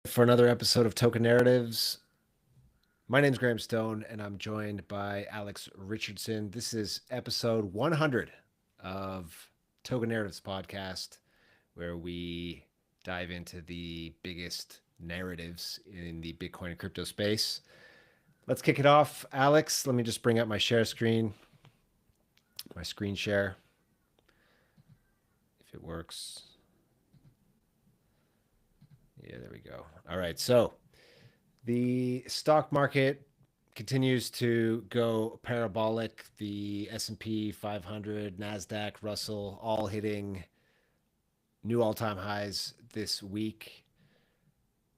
For another episode of Token Narratives. My name is Graham Stone, and I'm joined by Alex Richardson. This is episode 100 of Token Narratives podcast, where we dive into the biggest narratives in the Bitcoin and crypto space. Let's kick it off. Alex, let me just bring up my share screen, my screen share, if it works. Yeah, there we go. All right, so the stock market continues to go parabolic. The S&P 500, Nasdaq, Russell, all hitting new all-time highs this week.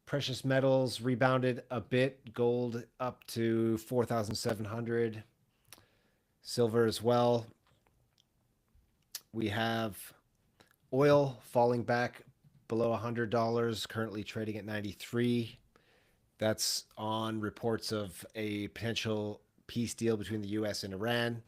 Precious metals rebounded a bit. Gold up to 4,700. Silver as well. We have oil falling back below $100, currently trading at 93. That's on reports of a potential peace deal between the US and Iran.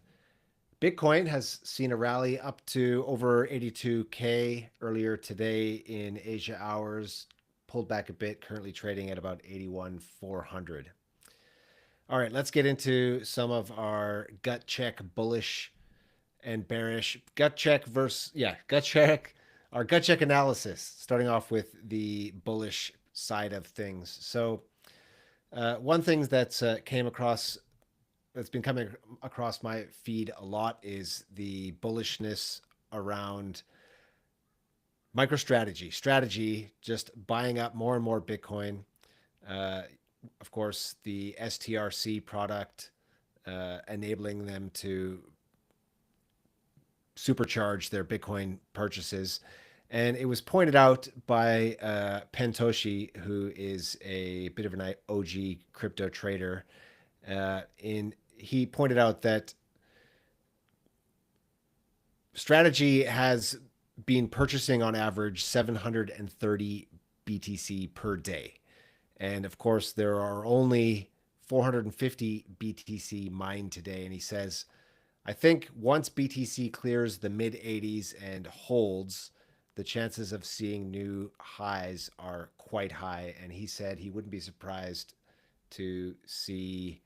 Bitcoin has seen a rally up to over 82K earlier today in Asia hours, pulled back a bit, currently trading at about 81,400. All right, let's get into some of our gut check bullish and bearish gut check our gut check analysis, starting off with the bullish side of things. So one thing that's been coming across my feed a lot is the bullishness around strategy, just buying up more and more Bitcoin. Of course, the STRC product, enabling them to supercharge their Bitcoin purchases. And it was pointed out by Pentoshi, who is a bit of an OG crypto trader. He pointed out that strategy has been purchasing on average 730 BTC per day. And of course, there are only 450 BTC mined today. And he says, I think once BTC clears the mid 80s and holds, the chances of seeing new highs are quite high. And he said he wouldn't be surprised to see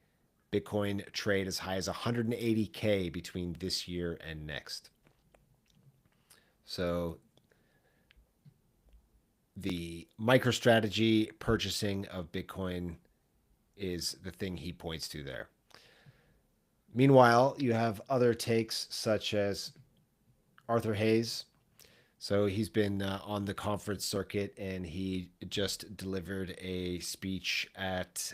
Bitcoin trade as high as 180K between this year and next. So the MicroStrategy purchasing of Bitcoin is the thing he points to there. Meanwhile, you have other takes such as Arthur Hayes. So he's been on the conference circuit, and he just delivered a speech at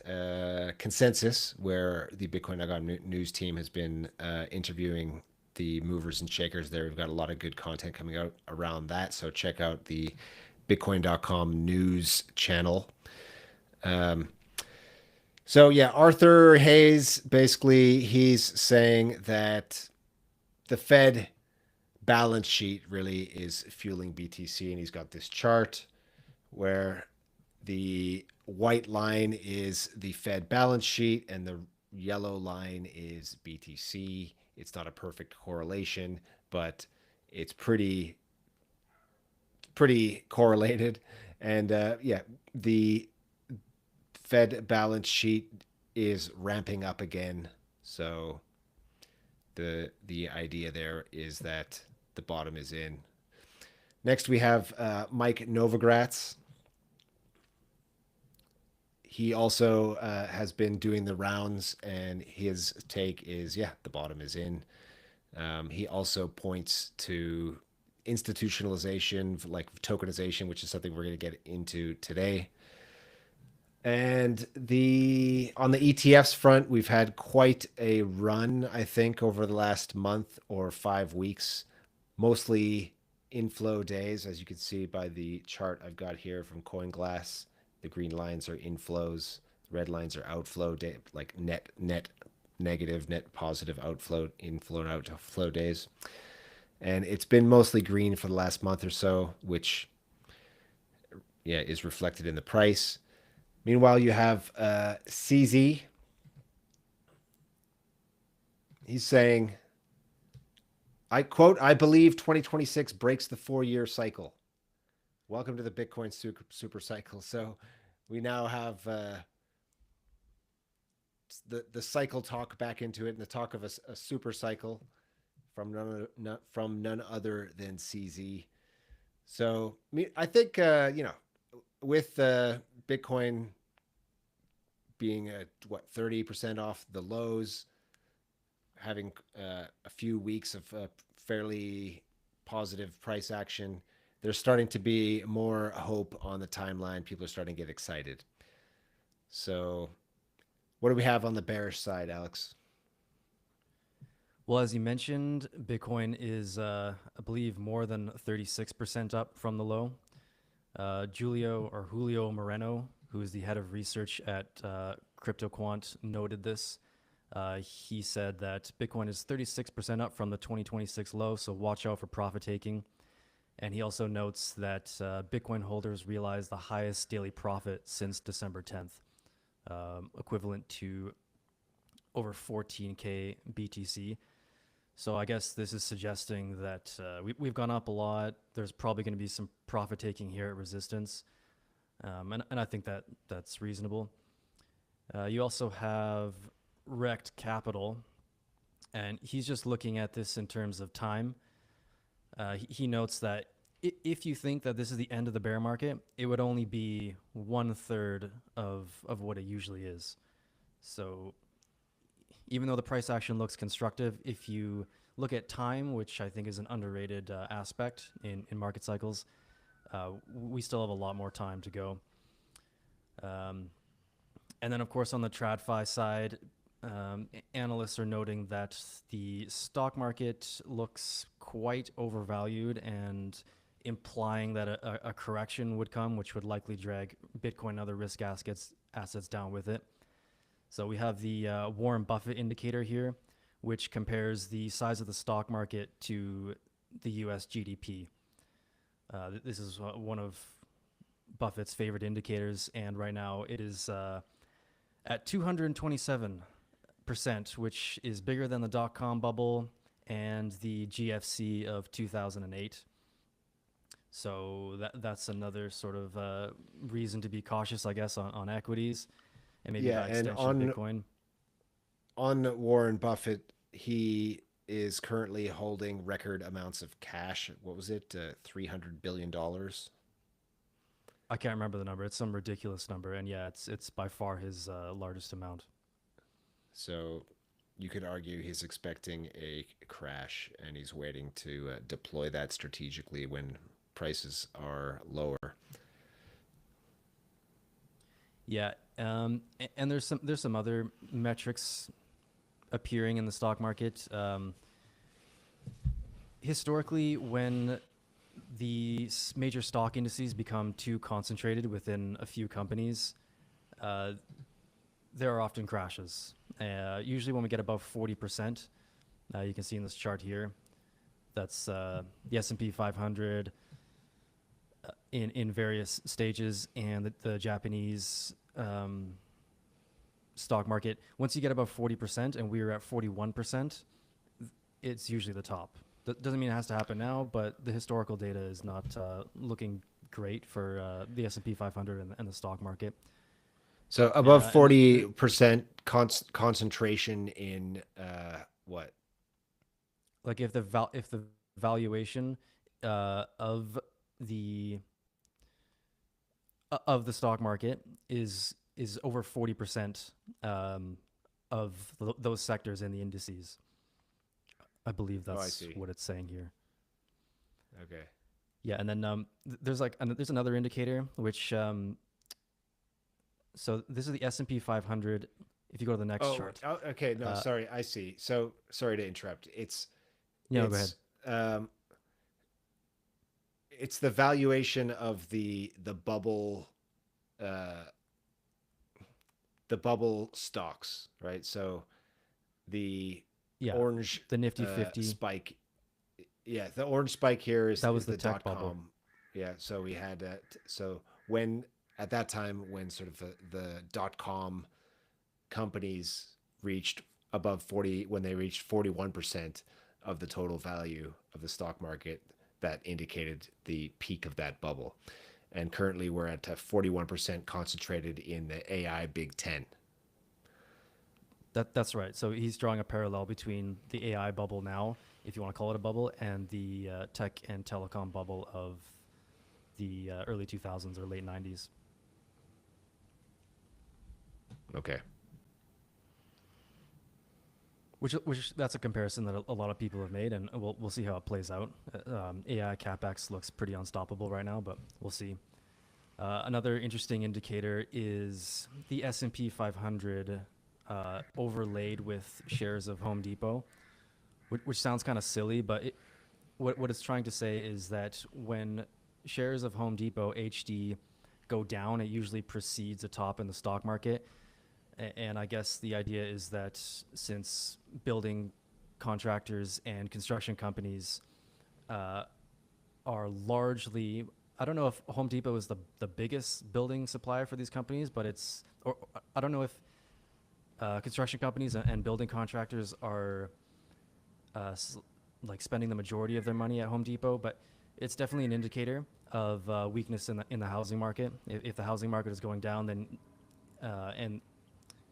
Consensus, where the Bitcoin.com news team has been interviewing the movers and shakers there. We've got a lot of good content coming out around that. So check out the Bitcoin.com news channel. So yeah, Arthur Hayes, basically he's saying that the Fed balance sheet really is fueling BTC, and he's got this chart where the white line is the Fed balance sheet and the yellow line is BTC. It's not a perfect correlation, but it's pretty correlated. And yeah, the Fed balance sheet is ramping up again. So the idea there is that the bottom is in. Next, we have Mike Novogratz. He also has been doing the rounds, and his take is, yeah, the bottom is in. He also points to institutionalization, like tokenization, which is something we're going to get into today. And on the ETFs front, we've had quite a run, I think, over the last month or 5 weeks, mostly inflow days, as you can see by the chart I've got here from CoinGlass. The green lines are inflows, the red lines are outflow day, like net negative, net positive outflow, inflow and outflow days. And it's been mostly green for the last month or so, which is reflected in the price. Meanwhile, you have CZ. He's saying, I quote, I believe 2026 breaks the 4-year cycle. Welcome to the Bitcoin super cycle. So we now have the cycle talk back into it, and the talk of a super cycle from none other than CZ. So I think with Bitcoin being 30% off the lows, having a few weeks of fairly positive price action, there's starting to be more hope on the timeline. People are starting to get excited. So, what do we have on the bearish side, Alex? Well, as you mentioned, Bitcoin is, I believe, more than 36% up from the low. Julio Moreno, who is the head of research at CryptoQuant, noted this. He said that Bitcoin is 36% up from the 2026 low, so watch out for profit taking. And he also notes that Bitcoin holders realized the highest daily profit since December 10th, equivalent to over 14K BTC. So I guess this is suggesting that we've gone up a lot. There's probably going to be some profit taking here at resistance. And I think that's reasonable. You also have Rekt Capital, and he's just looking at this in terms of time. He notes that if you think that this is the end of the bear market, it would only be 1/3 of what it usually is. So even though the price action looks constructive, if you look at time, which I think is an underrated aspect in market cycles, we still have a lot more time to go. And then, of course, on the TradFi side, analysts are noting that the stock market looks quite overvalued and implying that a correction would come, which would likely drag Bitcoin and other risk assets down with it. So we have the Warren Buffett indicator here, which compares the size of the stock market to the US GDP. This is one of Buffett's favorite indicators, and right now it is at 227%, which is bigger than the dot-com bubble and the GFC of 2008. So that's another sort of reason to be cautious, I guess, on equities. And maybe by extension, Bitcoin. On Warren Buffett, he is currently holding record amounts of cash. What was it? $300 billion. I can't remember the number. It's some ridiculous number. And yeah, it's by far his largest amount. So you could argue he's expecting a crash and he's waiting to deploy that strategically when prices are lower. Yeah, and there's some other metrics appearing in the stock market. Historically, when the major stock indices become too concentrated within a few companies, there are often crashes. Usually, when we get above 40%, you can see in this chart here, that's the S&P 500 in various stages, and the Japanese stock market. Once you get above 40%, and we are at 41%, it's usually the top. That doesn't mean it has to happen now, but the historical data is not looking great for the S&P 500 and the stock market. So above 40% concentration in what? Like if the valuation of the stock market is over 40% of those sectors in the indices. I believe that's what it's saying here. Okay. Yeah, and then there's another indicator which so this is the S&P 500. If you go to the next chart. Oh, okay. No, sorry. I see. So sorry to interrupt. Go ahead. It's the valuation of the bubble stocks, right? So the orange the Nifty 50 spike. Yeah, the orange spike here is the tech bubble. .com. Yeah, so we had so when at that time when sort of the .com companies reached above 40, when they reached 41% of the total value of the stock market, that indicated the peak of that bubble. And currently we're at 41% concentrated in the AI Big 10. That's right. So he's drawing a parallel between the AI bubble now, if you want to call it a bubble, and the tech and telecom bubble of the early 2000s or late 90s. Okay. Which that's a comparison that a lot of people have made, and we'll see how it plays out. AI capex looks pretty unstoppable right now, but we'll see. Another interesting indicator is the S&P 500 overlaid with shares of Home Depot, which sounds kind of silly, but what it's trying to say is that when shares of Home Depot HD go down, it usually precedes a top in the stock market. And I guess the idea is that since building contractors and construction companies are largely, I don't know if Home Depot is the biggest building supplier for these companies, but or I don't know if construction companies and building contractors are like spending the majority of their money at Home Depot, but it's definitely an indicator of weakness in the housing market. If the housing market is going down, then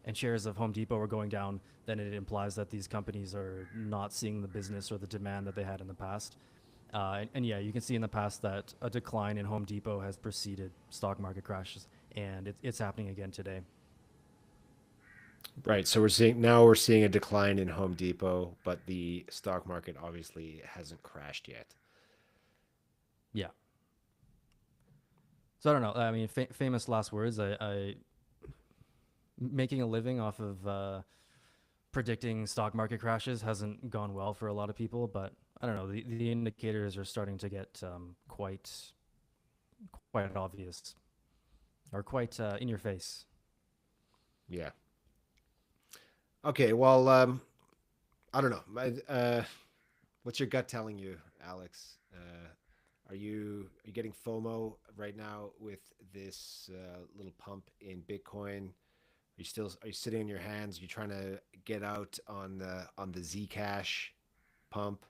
and shares of Home Depot are going down, then it implies that these companies are not seeing the business or the demand that they had in the past. And yeah, you can see in the past that a decline in Home Depot has preceded stock market crashes, and it's happening again today. Right. So we're seeing a decline in Home Depot, but the stock market obviously hasn't crashed yet. Yeah. So I don't know. I mean, famous last words. I making a living off of predicting stock market crashes hasn't gone well for a lot of people, but I don't know. The indicators are starting to get quite obvious or quite in your face. Yeah. Okay. Well, I don't know. What's your gut telling you, Alex? Are you getting FOMO right now with this little pump in Bitcoin? Are you sitting on your hands? Are you trying to get out on the Zcash pump?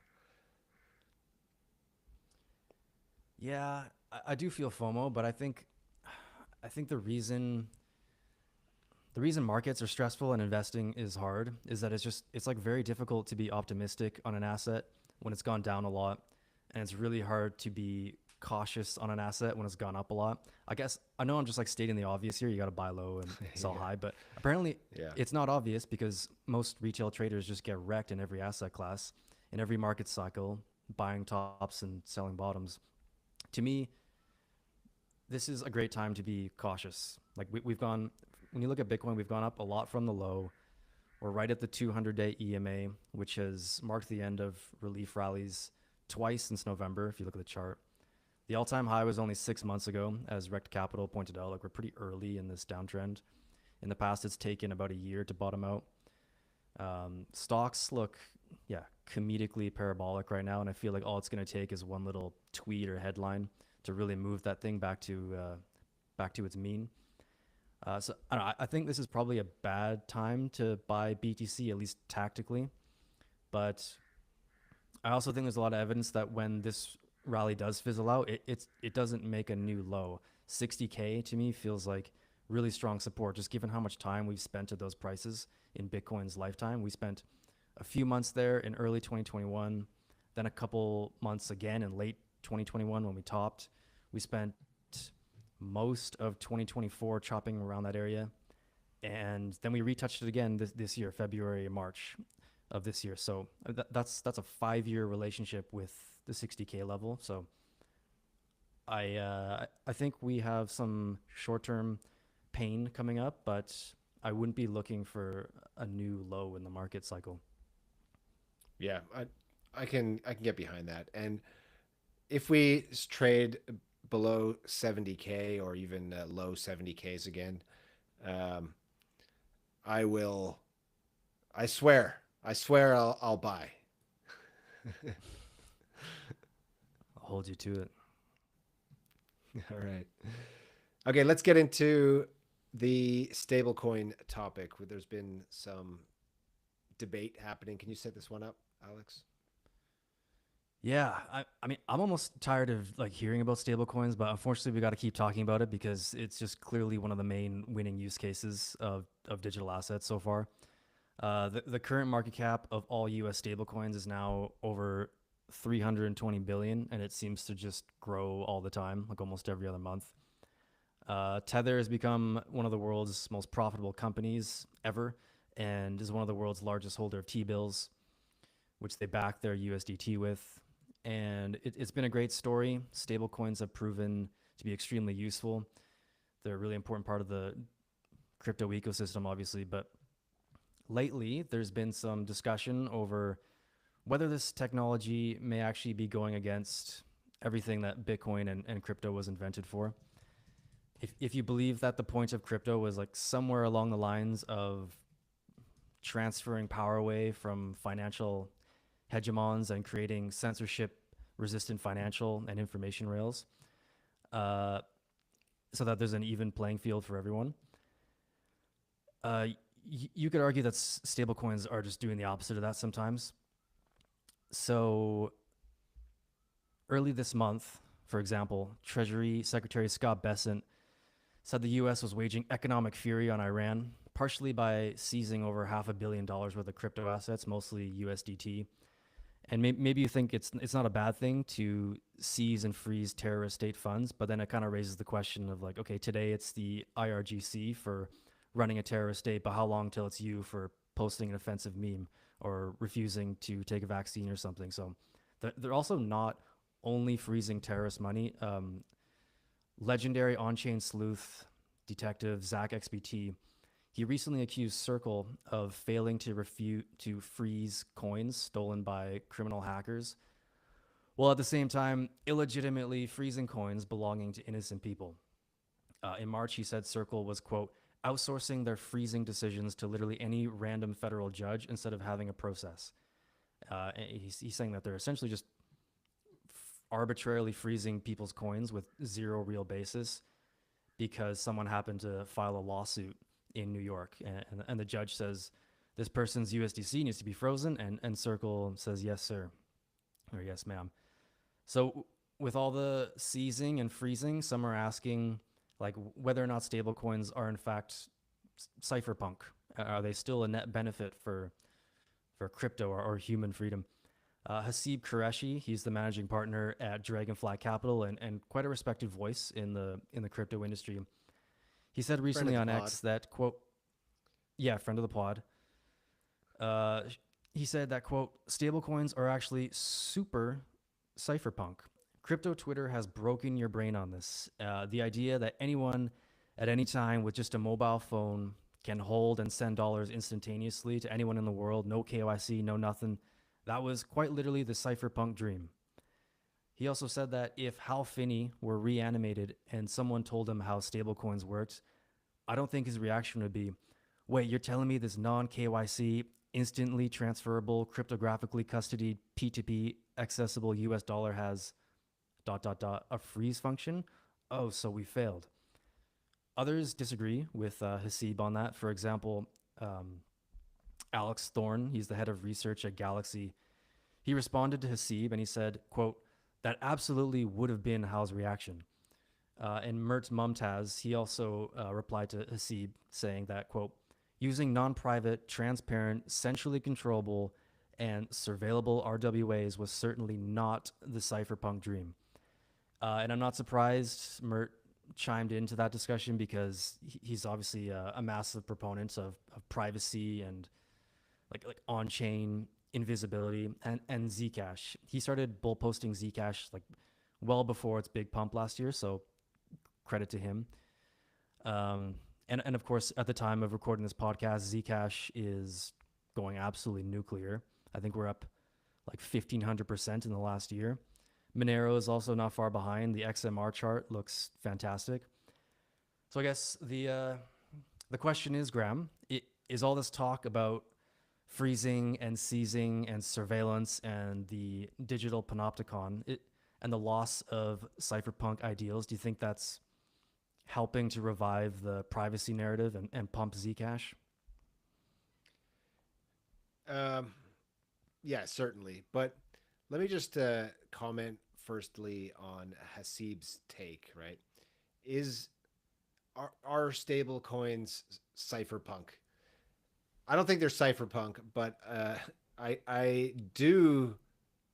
Yeah, I do feel FOMO, but I think the reason markets are stressful and investing is hard is that it's like very difficult to be optimistic on an asset when it's gone down a lot, and it's really hard to be cautious on an asset when it's gone up a lot. I guess I know I'm just like stating the obvious here. You got to buy low and sell Yeah. high, but apparently Yeah. it's not obvious because most retail traders just get wrecked in every asset class, in every market cycle, buying tops and selling bottoms. To me, this is a great time to be cautious. Like we've gone, when you look at Bitcoin, we've gone up a lot from the low. We're right at the 200-day EMA, which has marked the end of relief rallies twice since November, if you look at the chart. The all-time high was only 6 months ago, as Rekt Capital pointed out. Like we're pretty early in this downtrend. In the past, it's taken about a year to bottom out. Stocks look, yeah, comedically parabolic right now, and I feel like all it's going to take is one little tweet or headline to really move that thing back to its mean. So I don't know, I think this is probably a bad time to buy BTC, at least tactically. But I also think there's a lot of evidence that when this rally does fizzle out, it doesn't make a new low. 60K to me feels like really strong support, just given how much time we've spent at those prices in Bitcoin's lifetime. We spent a few months there in early 2021, then a couple months again in late 2021 when we topped. We spent most of 2024 chopping around that area, and then we retouched it again this year, February, March of this year. So that's a 5-year relationship with the 60K level. So I think we have some short-term pain coming up, but I wouldn't be looking for a new low in the market cycle. Yeah. I can get behind that. And if we trade below 70K or even low 70Ks again, um, I will. I swear I'll buy. I'll hold you to it. All right. Okay, let's get into the stablecoin topic. There's been some debate happening. Can you set this one up, Alex? Yeah, I mean, I'm almost tired of like hearing about stablecoins, but unfortunately, we got to keep talking about it because it's just clearly one of the main winning use cases of digital assets so far. The current market cap of all U.S. stablecoins is now over 320 billion, and it seems to just grow all the time, like almost every other month. Tether has become one of the world's most profitable companies ever, and is one of the world's largest holder of T-bills, which they back their USDT with. And it's been a great story. Stablecoins have proven to be extremely useful. They're a really important part of the crypto ecosystem, obviously. But lately, there's been some discussion over whether this technology may actually be going against everything that Bitcoin and crypto was invented for. If you believe that the point of crypto was like somewhere along the lines of transferring power away from financial hegemons and creating censorship resistant financial and information rails, uh, so that there's an even playing field for everyone. You could argue that stablecoins are just doing the opposite of that sometimes. So early this month, for example, Treasury Secretary Scott Bessent said the U.S. was waging economic fury on Iran, partially by seizing over $500 million worth of crypto assets, mostly USDT. And maybe you think it's not a bad thing to seize and freeze terrorist state funds, but then it kind of raises the question of like, okay, today it's the IRGC for running a terrorist state, but how long till it's you for posting an offensive meme or refusing to take a vaccine or something? So they're also not only freezing terrorist money. Legendary on-chain sleuth detective Zach XBT, he recently accused Circle of failing to refute to freeze coins stolen by criminal hackers, while at the same time illegitimately freezing coins belonging to innocent people. In March, he said Circle was, quote, outsourcing their freezing decisions to literally any random federal judge instead of having a process. He's saying that they're essentially just arbitrarily freezing people's coins with zero real basis because someone happened to file a lawsuit in New York, and the judge says this person's USDC needs to be frozen, and Circle says yes, sir, or yes, ma'am. So with all the seizing and freezing, some are asking like whether or not stablecoins are in fact cypherpunk. Are they still a net benefit for crypto or human freedom? Haseeb Qureshi, he's the managing partner at Dragonfly Capital and quite a respected voice in the crypto industry. He said Friend of recently the on pod. X that, quote, yeah, friend of the pod. Uh, he said that, quote, stablecoins are actually super cypherpunk. Crypto Twitter has broken your brain on this. The idea that anyone at any time with just a mobile phone can hold and send dollars instantaneously to anyone in the world, no KYC, no nothing, that was quite literally the cypherpunk dream. He also said that if Hal Finney were reanimated and someone told him how stablecoins worked, I don't think his reaction would be, wait, you're telling me this non KYC, instantly transferable, cryptographically custodied P2P accessible US dollar has dot dot dot a freeze function? Oh, so we failed. Others disagree with Haseeb on that. For example, Alex Thorne, he's the head of research at Galaxy. He responded to Haseeb and he said, quote, that absolutely would have been Hal's reaction. And Mert Mumtaz, he also replied to Haseeb saying that, quote, using non-private, transparent, centrally controllable, and surveillable RWAs was certainly not the cypherpunk dream. And I'm not surprised Mert chimed into that discussion because he's obviously a massive proponent of privacy and like on-chain invisibility and Zcash. He started bull posting Zcash like well before its big pump last year, so credit to him. And of course, at the time of recording this podcast, Zcash is going absolutely nuclear. I think we're up like 1,500% in the last year. Monero is also not far behind. The XMR chart looks fantastic. So I guess the question is, Graham, is all this talk about freezing and seizing and surveillance and the digital panopticon and the loss of cypherpunk ideals, do you think that's helping to revive the privacy narrative and pump Zcash? Um, yeah, certainly. But Let me just comment firstly on Haseeb's take. Right, is are stable coins cypherpunk? I don't think they're cypherpunk, but I do.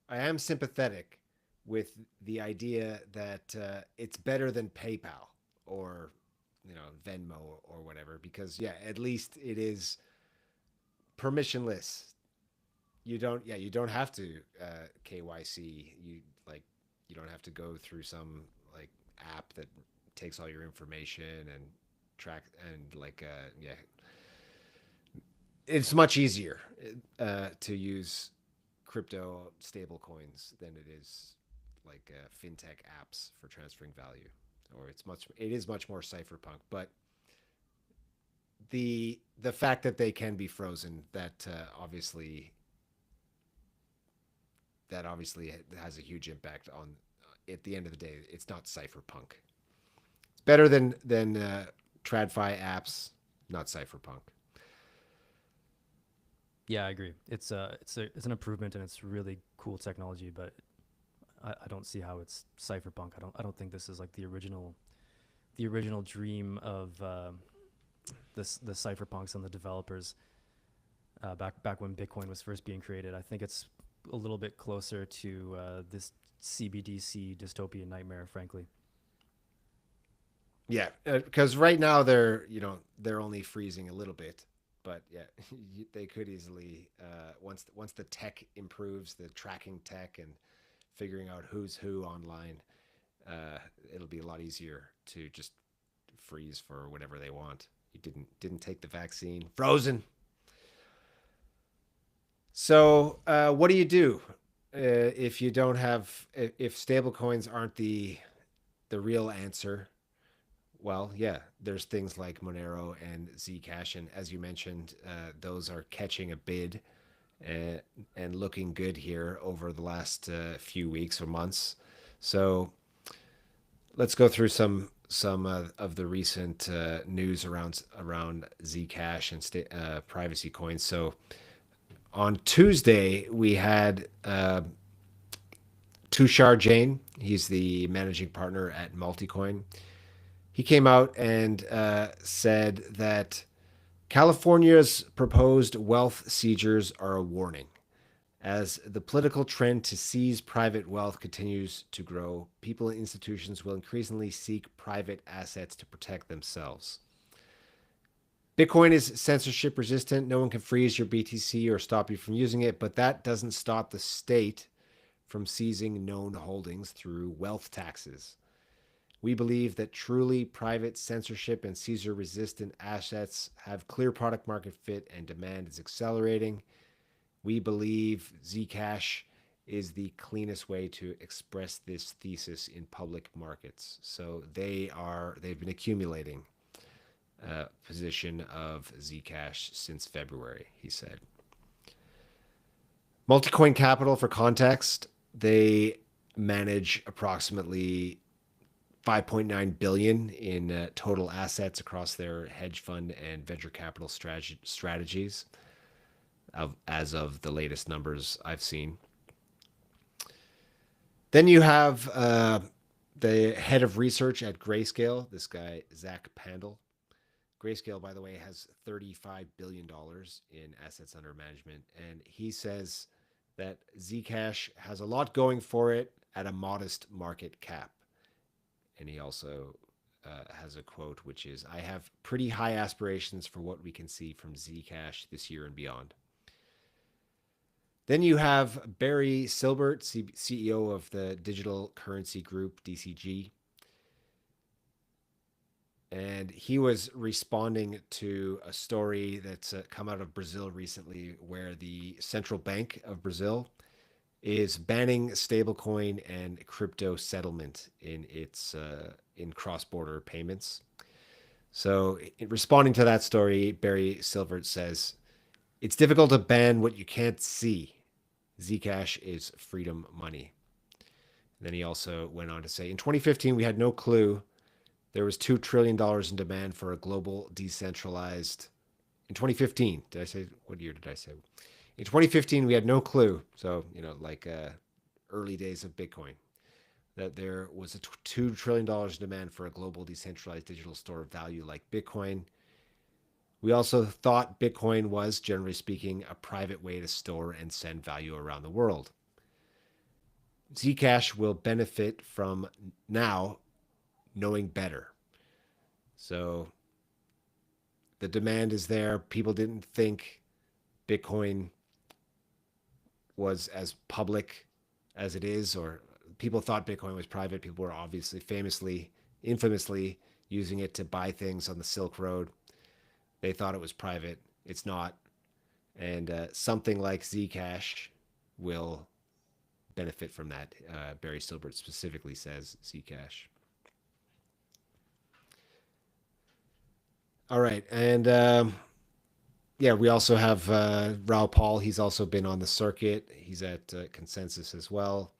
I am sympathetic with the idea that it's better than PayPal or Venmo or whatever, because yeah, at least it is permissionless. You don't have to KYC. You don't have to go through some like app that takes all your information and track and yeah, it's much easier to use crypto stable coins than it is fintech apps for transferring value, or it is much more cypherpunk. But the fact that they can be frozen, that obviously has a huge impact on. At the end of the day, it's not cypherpunk. It's better than TradFi apps, not cypherpunk. Yeah, I agree. It's an improvement and it's really cool technology, but I don't see how it's cypherpunk. I don't think this is like the original dream of the cypherpunks and the developers back when Bitcoin was first being created. I think it's a little bit closer to this CBDC dystopian nightmare, frankly. Yeah, because right now they're only freezing a little bit, but yeah, they could easily once the tech improves, the tracking tech and figuring out who's who online, it'll be a lot easier to just freeze for whatever they want. You didn't take the vaccine, frozen. So what do if you don't have if stablecoins aren't the real answer? Well, yeah, there's things like Monero and Zcash, and as you mentioned, those are catching a bid and looking good here over the last few weeks or months. So let's go through some of the recent news around Zcash and privacy coins. So on Tuesday we had Tushar Jain. He's the managing partner at Multicoin. He came out and said that California's proposed wealth seizures are a warning. As the political trend to seize private wealth continues to grow, people and institutions will increasingly seek private assets to protect themselves. Bitcoin is censorship resistant. No one can freeze your BTC or stop you from using it, but that doesn't stop the state from seizing known holdings through wealth taxes. We believe that truly private censorship and seizure resistant assets have clear product market fit and demand is accelerating. We believe Zcash is the cleanest way to express this thesis in public markets. So they've been accumulating a position of Zcash since February, he said. Multicoin Capital, for context, they manage approximately 5.9 billion in total assets across their hedge fund and venture capital strategies as of the latest numbers I've seen. Then you have the head of research at Grayscale, this guy, Zach Pandel. Grayscale, by the way, has $35 billion in assets under management. And he says that Zcash has a lot going for it at a modest market cap. And he also has a quote, which is, "I have pretty high aspirations for what we can see from Zcash this year and beyond." Then you have Barry Silbert, CEO of the digital currency group, DCG. And he was responding to a story that's come out of Brazil recently, where the Central Bank of Brazil is banning stablecoin and crypto settlement in cross-border payments. So, in responding to that story, Barry Silbert says, "It's difficult to ban what you can't see. Zcash is freedom money." And then he also went on to say, "In 2015, we had no clue there was $2 trillion in demand for a global decentralized." In 2015, what year did I say? In 2015, we had no clue. So, early days of Bitcoin, that there was a $2 trillion demand for a global decentralized digital store of value like Bitcoin. We also thought Bitcoin was, generally speaking, a private way to store and send value around the world. Zcash will benefit from now knowing better. So the demand is there. People didn't think Bitcoin was as public as it is, or people thought Bitcoin was private. People were obviously infamously using it to buy things on the Silk Road. They thought it was private. It's not. And something like Zcash will benefit from that. Barry Silbert specifically says Zcash. All right. And yeah, we also have Raoul. He's also been on the circuit. He's at Consensus as well.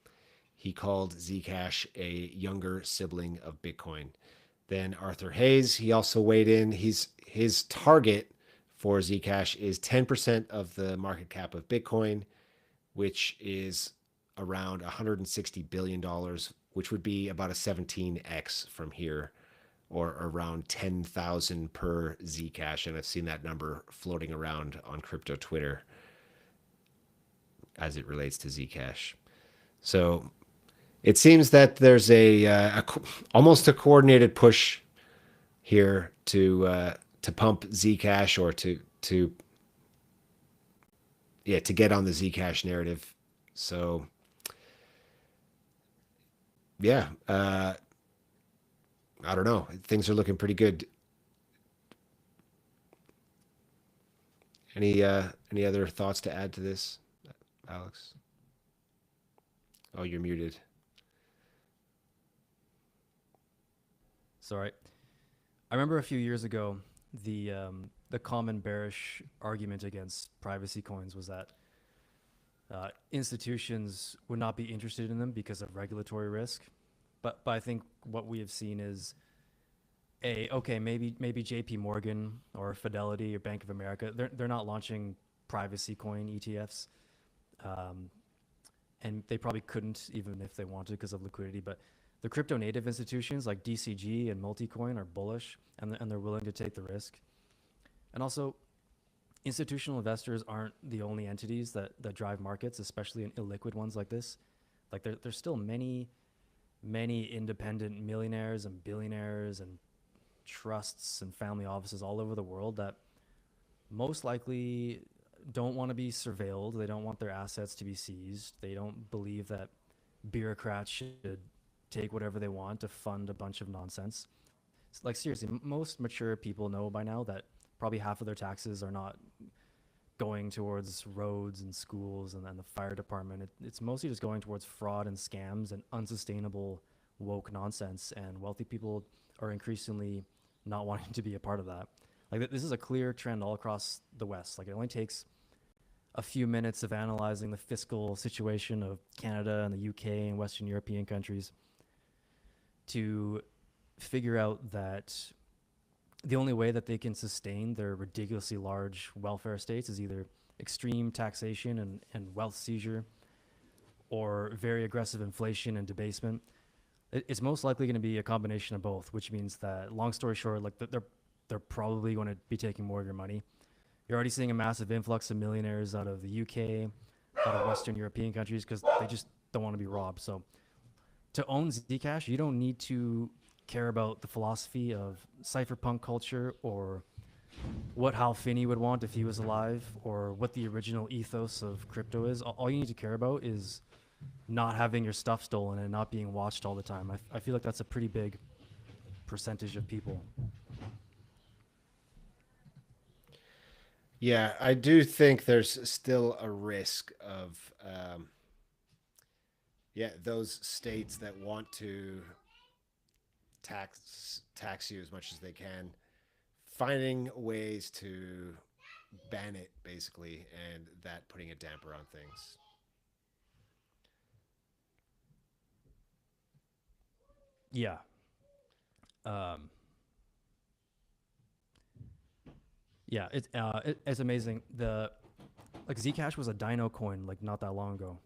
He called Zcash a younger sibling of Bitcoin. Then Arthur Hayes, he also weighed in. His target for Zcash is 10% of the market cap of Bitcoin, which is around $160 billion, which would be about a 17x from here, or around 10,000 per Zcash. And I've seen that number floating around on crypto Twitter as it relates to Zcash. So it seems that there's almost a coordinated push here to pump Zcash, or to get on the Zcash narrative. So yeah, I don't know. Things are looking pretty good. Any other thoughts to add to this, Alex? Oh, you're muted. Sorry. I remember a few years ago, the common bearish argument against privacy coins was that institutions would not be interested in them because of regulatory risk. But I think what we have seen is maybe JP Morgan or Fidelity or Bank of America, they're not launching privacy coin ETFs. And they probably couldn't even if they wanted because of liquidity. But the crypto native institutions like DCG and Multicoin are bullish, and they're willing to take the risk. And also, institutional investors aren't the only entities that drive markets, especially in illiquid ones like this. Like there's still many independent millionaires and billionaires and trusts and family offices all over the world that most likely don't want to be surveilled. They don't want their assets to be seized. They don't believe that bureaucrats should take whatever they want to fund a bunch of nonsense. It's like, seriously, most mature people know by now that probably half of their taxes are not going towards roads and schools and then the fire department. It's mostly just going towards fraud and scams and unsustainable woke nonsense. And wealthy people are increasingly not wanting to be a part of that. Like, this is a clear trend all across the West. Like, it only takes a few minutes of analyzing the fiscal situation of Canada and the UK and Western European countries to figure out that the only way that they can sustain their ridiculously large welfare states is either extreme taxation and wealth seizure, or very aggressive inflation and debasement. It's most likely going to be a combination of both, which means that, long story short, like they're probably going to be taking more of your money. You're already seeing a massive influx of millionaires out of the UK, out of Western European countries, because they just don't want to be robbed. So to own Zcash, you don't need to care about the philosophy of cypherpunk culture, or what Hal Finney would want if he was alive, or what the original ethos of crypto is. All you need to care about is not having your stuff stolen and not being watched all the time. I feel like that's a pretty big percentage of people. Yeah, I do think there's still a risk of, those states that want to tax you as much as they can, finding ways to ban it, basically, and that putting a damper on things. Yeah. Yeah, it's amazing. Like, Zcash was a dino coin like not that long ago.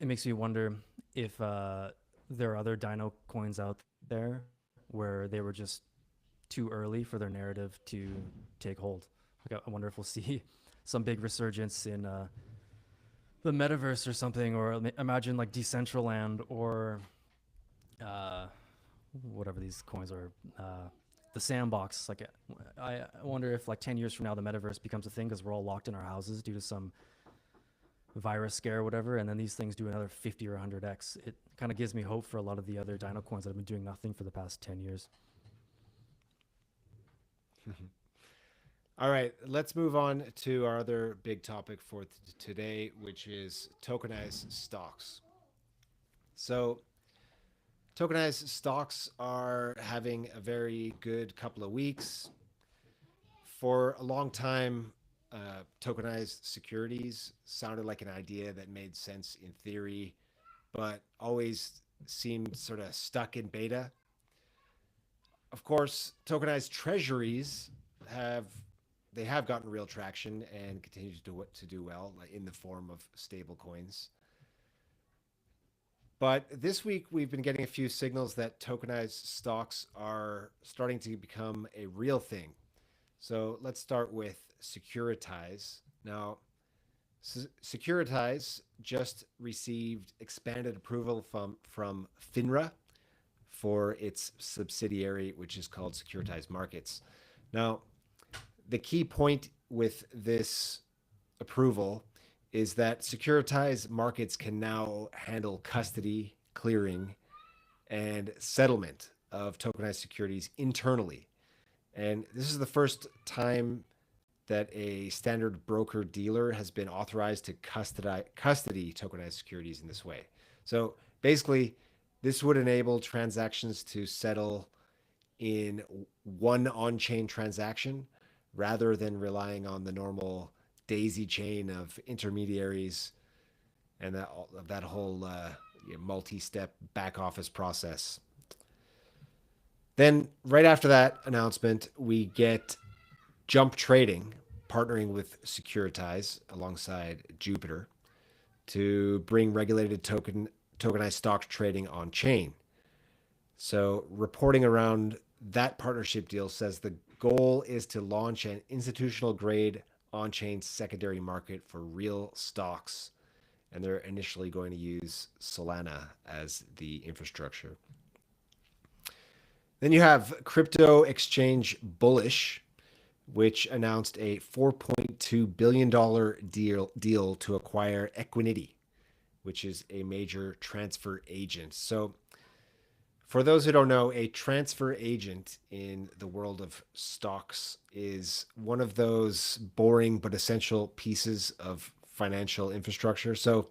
it makes me wonder if there are other Dino coins out there where they were just too early for their narrative to take hold. Like, I wonder if we'll see some big resurgence in the metaverse or something, or imagine like Decentraland or uh, whatever these coins are, the sandbox. Like, I wonder if like 10 years from now the metaverse becomes a thing because we're all locked in our houses due to some virus scare or whatever, and then these things do another 50 or 100x. It kind of gives me hope for a lot of the other Dino coins that have been doing nothing for the past 10 years. All right, let's move on to our other big topic for today, which is tokenized stocks. So tokenized stocks are having a very good couple of weeks. For a long time, tokenized securities sounded like an idea that made sense in theory, but always seemed sort of stuck in beta. Of course, tokenized treasuries have gotten real traction and continue to do well in the form of stable coins. But this week, we've been getting a few signals that tokenized stocks are starting to become a real thing. So let's start with Securitize. Now, Securitize just received expanded approval from FINRA for its subsidiary, which is called Securitize Markets. Now, the key point with this approval is that Securitize Markets can now handle custody, clearing, and settlement of tokenized securities internally. And this is the first time that a standard broker dealer has been authorized to custody tokenized securities in this way. So basically, this would enable transactions to settle in one on-chain transaction rather than relying on the normal daisy chain of intermediaries and that whole multi-step back office process. Then right after that announcement, we get Jump Trading partnering with Securitize alongside Jupiter to bring regulated tokenized stock trading on chain. So reporting around that partnership deal says the goal is to launch an institutional grade on-chain secondary market for real stocks, and they're initially going to use Solana as the infrastructure. Then you have crypto exchange Bullish, which announced a $4.2 billion deal to acquire Equiniti, which is a major transfer agent. So for those who don't know, a transfer agent in the world of stocks is one of those boring but essential pieces of financial infrastructure. So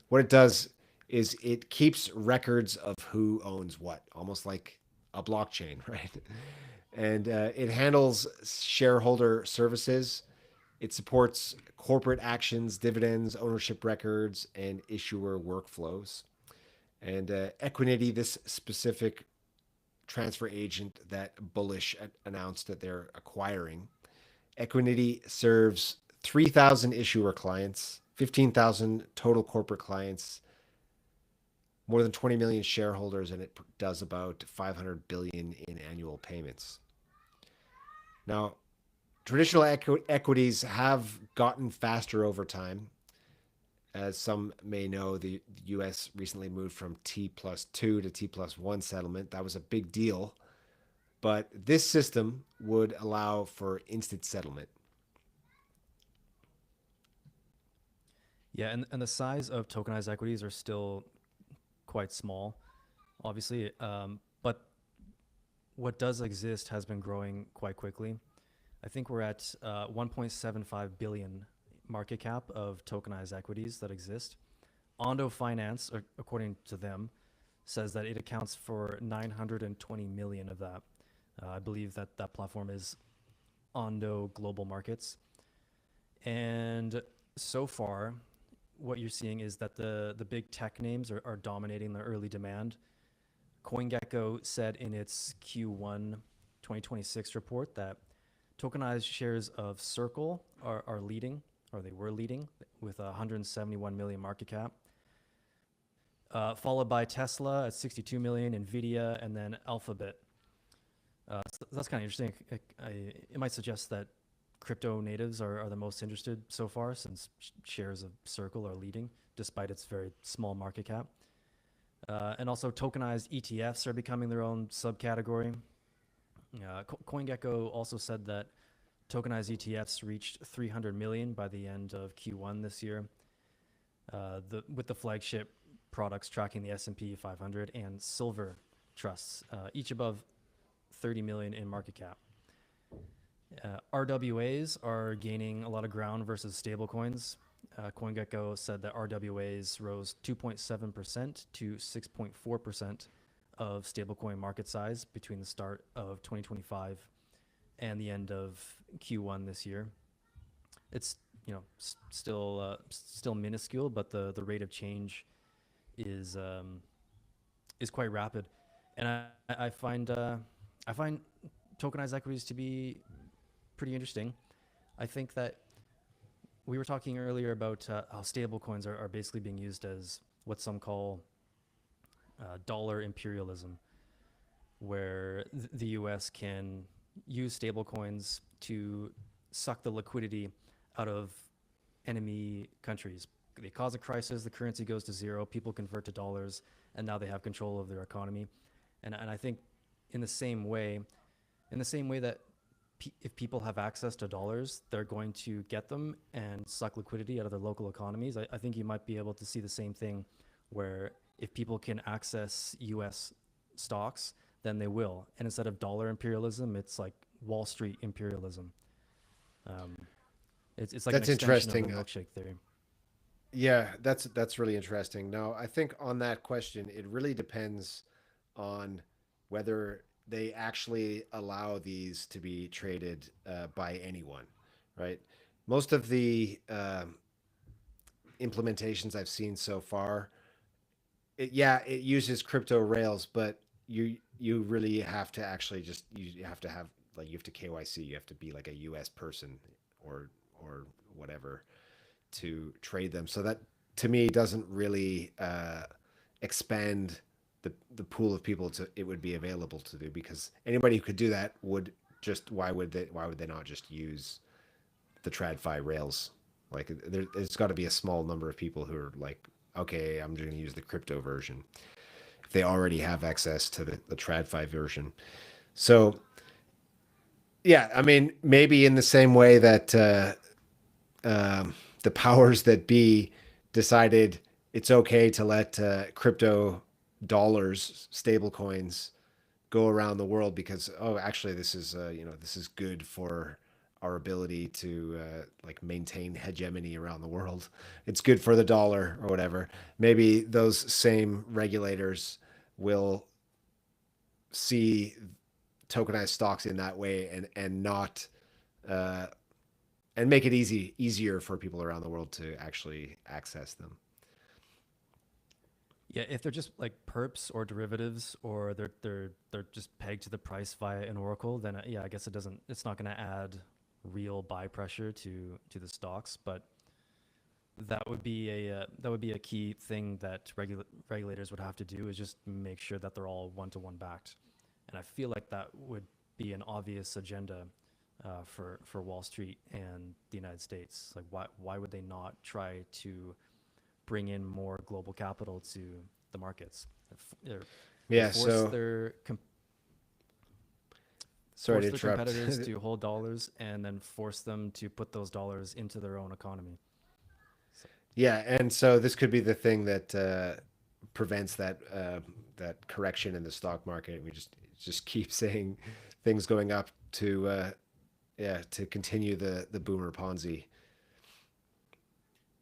what it does is it keeps records of who owns what, almost like a blockchain, right? And it handles shareholder services. It supports corporate actions, dividends, ownership records, and issuer workflows. And Equiniti, this specific transfer agent that Bullish announced that they're acquiring, Equiniti serves 3,000 issuer clients, 15,000 total corporate clients, more than 20 million shareholders, and it does about 500 billion in annual payments. Now, traditional equities have gotten faster over time. As some may know, the US recently moved from T+2 to T+1 settlement. That was a big deal. But this system would allow for instant settlement. Yeah, and the size of tokenized equities are still quite small, obviously. But what does exist has been growing quite quickly. I think we're at 1.75 billion market cap of tokenized equities that exist. Ondo Finance, according to them, says that it accounts for 920 million of that. I believe that that platform is Ondo Global Markets. And so far, what you're seeing is that the big tech names are dominating the early demand. CoinGecko said in its Q1 2026 report that tokenized shares of Circle are leading, or they were leading, with 171 million market cap. followed by Tesla at 62 million, Nvidia, and then Alphabet. So that's kind of interesting. It might suggest that crypto natives are the most interested so far, since shares of Circle are leading despite its very small market cap. And also tokenized ETFs are becoming their own subcategory. CoinGecko also said that tokenized ETFs reached 300 million by the end of Q1 this year, with the flagship products tracking the S&P 500 and silver trusts, each above 30 million in market cap. RWAs are gaining a lot of ground versus stablecoins. CoinGecko said that RWAs rose 2.7% to 6.4% of stablecoin market size between the start of 2025 and the end of Q1 this year. It's still minuscule, but the rate of change is quite rapid, and I find tokenized equities to be pretty interesting. I think that we were talking earlier about how stablecoins are basically being used as what some call dollar imperialism, where the US can use stablecoins to suck the liquidity out of enemy countries. They cause a crisis, the currency goes to zero, people convert to dollars, and now they have control of their economy. And I think in the same way that if people have access to dollars, they're going to get them and suck liquidity out of their local economies. I think you might be able to see the same thing, where if people can access US stocks, then they will. And instead of dollar imperialism, it's like Wall Street imperialism. It's like That's an extension interesting. of the milkshake theory. Yeah, that's really interesting. Now, I think on that question, it really depends on whether they actually allow these to be traded by anyone, right? Most of the implementations I've seen so far, it uses crypto rails, but you really have to actually just you have to have like you have to KYC, you have to be like a US person or whatever to trade them. So that to me doesn't really expand the pool of people it would be available to do, because anybody who could do that would just why would they not just use the TradFi rails? Like there's got to be a small number of people who are like, okay, I'm going to use the crypto version if they already have access to the TradFi version. So yeah, I mean, maybe in the same way that the powers that be decided it's okay to let crypto dollars, stable coins, go around the world because actually this is this is good for our ability to like maintain hegemony around the world. It's good for the dollar or whatever. Maybe those same regulators will see tokenized stocks in that way and not and make it easier for people around the world to actually access them. Yeah, if they're just like perps or derivatives, or they're just pegged to the price via an oracle, then I guess it's not going to add real buy pressure to the stocks. But that would be a key thing that regulators would have to do, is just make sure that they're all one-to-one backed. And I feel like that would be an obvious agenda for Wall Street and the United States. Like, why would they not try to bring in more global capital to the markets? So sorry to force their interrupt. competitors to hold dollars and then force them to put those dollars into their own economy. Yeah, and so this could be the thing that prevents that correction in the stock market. We just keep saying things going up to continue the boomer Ponzi.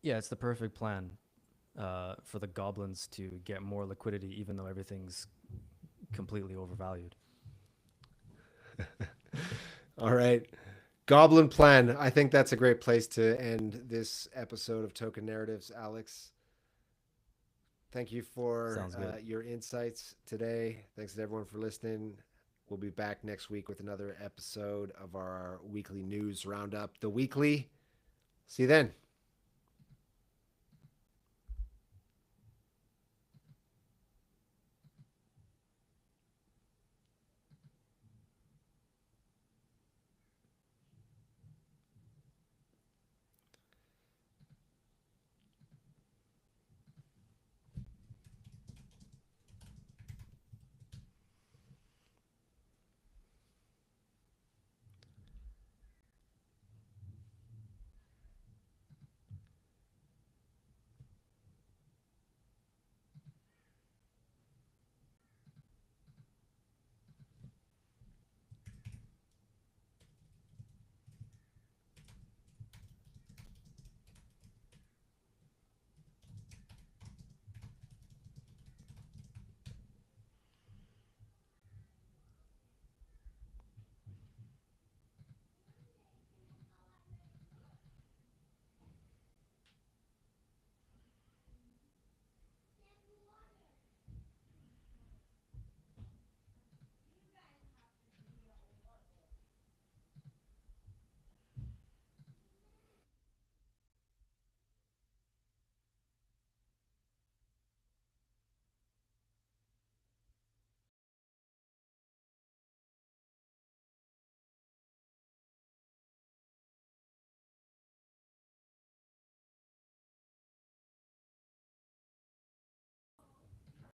Yeah, it's the perfect plan for the goblins to get more liquidity, even though everything's completely overvalued. All right. Goblin plan. I think that's a great place to end this episode of Token Narratives, Alex. Thank you for your insights today. Thanks to everyone for listening. We'll be back next week with another episode of our weekly news roundup, The Weekly. See you then.